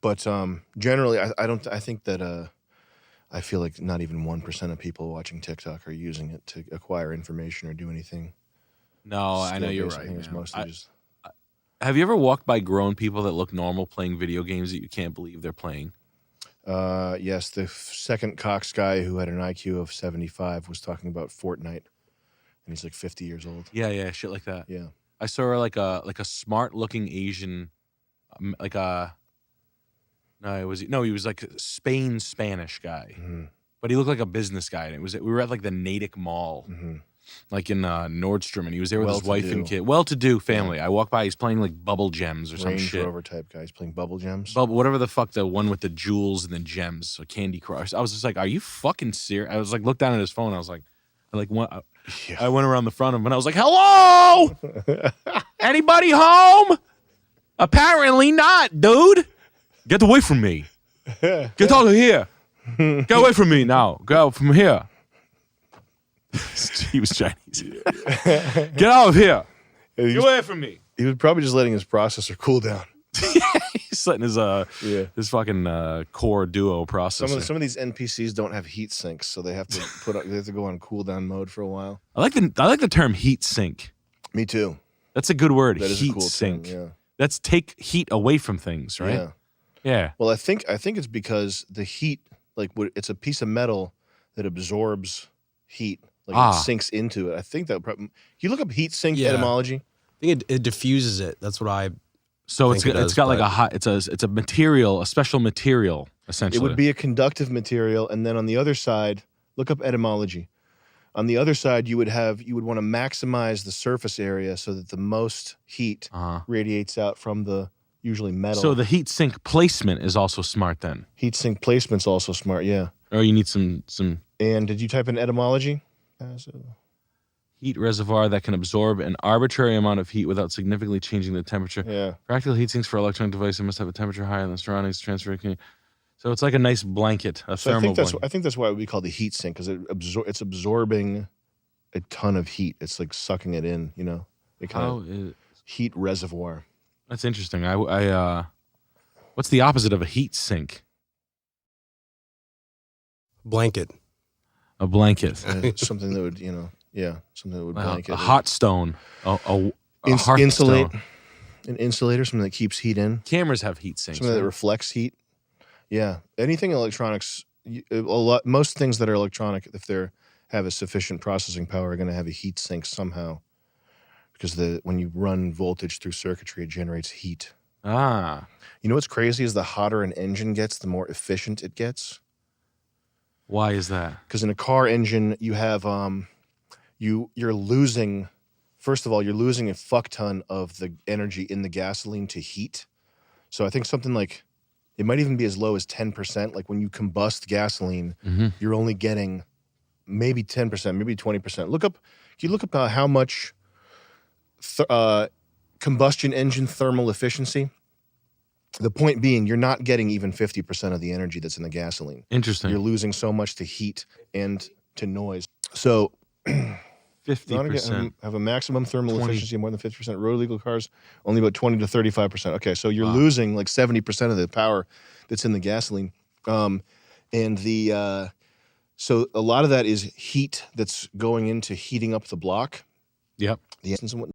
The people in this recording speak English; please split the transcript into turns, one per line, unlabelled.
But generally, I think that I feel like not even 1% of people watching TikTok are using it to acquire information or do anything.
No, I know you're
Skill-based.
right,
I think it's
man.
mostly just.
Have you ever walked by grown people that look normal playing video games that you can't believe they're playing?
Yes, the second Cox guy who had an IQ of 75 was talking about Fortnite, and he's like 50 years old.
Yeah, shit like that.
Yeah.
I saw like a smart looking Asian, like a he was like a Spanish guy, but he looked like a business guy. And we were at like the Natick Mall, like in Nordstrom, and he was there with his wife and kid. Well-to-do family. Yeah. I walked by, he's playing like Bubble Gems or some shit.
Range Rover type guy. He's playing Bubble Gems.
Whatever the fuck, the one with the jewels and the gems, so Candy Crush. I was just like, are you fucking serious? I was like, looked down at his phone. I was like, I went around the front of him and I was like, hello, anybody home? Apparently not, dude. Get away from me. Get out of here. Get away from me now. Go from here. He was Chinese. Get out of here. Get away from me.
He was probably just letting his processor cool down.
He's letting his fucking Core Duo processor.
Some of these NPCs don't have heat sinks, so they have to go on cooldown mode for a while.
I like the term heat sink.
Me too.
That's a good word.
That is
heat
a cool
sink.
Term, yeah.
That's take heat away from things, right?
Yeah.
Yeah.
Well, I think it's because the heat, like, it's a piece of metal that absorbs heat, like it sinks into it. I think that. Can you look up heat sink etymology?
I think it diffuses it. That's what I.
So it's got like a hot. It's a material, a special material, essentially.
It would be a conductive material, and then on the other side, look up etymology. On the other side, you would want to maximize the surface area so that the most heat radiates out from the usually metal.
So the heat sink placement is also smart then.
Heat sink placement's also smart, yeah.
Or you need some.
And did you type in etymology?
Heat reservoir that can absorb an arbitrary amount of heat without significantly changing the temperature.
Yeah.
Practical heat sinks for electronic devices must have a temperature higher than the surroundings to transfer. So it's like a nice blanket, a thermal blanket.
I think that's why it would be called the heat sink, because it's absorbing a ton of heat. It's like sucking it in, you know. Heat reservoir.
That's interesting. What's the opposite of a heat sink?
Blanket.
A blanket.
Something that would, something that would blanket.
A hot stone. A
insulate.
Stone.
An insulator, something that keeps heat in.
Cameras have heat sinks.
Something that reflects heat. Yeah. Anything electronics, most things that are electronic, if they have a sufficient processing power, are going to have a heat sink somehow. Because when you run voltage through circuitry, it generates heat. You know what's crazy is the hotter an engine gets, the more efficient it gets.
Why is that?
Because in a car engine, you have you're losing. First of all, you're losing a fuck ton of the energy in the gasoline to heat. So I think something like it might even be as low as 10%. Like when you combust gasoline, you're only getting maybe 10%, maybe 20%. Can you look up how much combustion engine thermal efficiency? The point being, you're not getting even 50% of the energy that's in the gasoline.
Interesting.
You're losing so much to heat and to noise. So
50%.
Have a maximum thermal efficiency of more than 50%. Road legal cars, only about 20 to 35%. Okay, so you're losing like 70% of the power that's in the gasoline. So a lot of that is heat that's going into heating up the block.
Yep.
The essence and whatnot.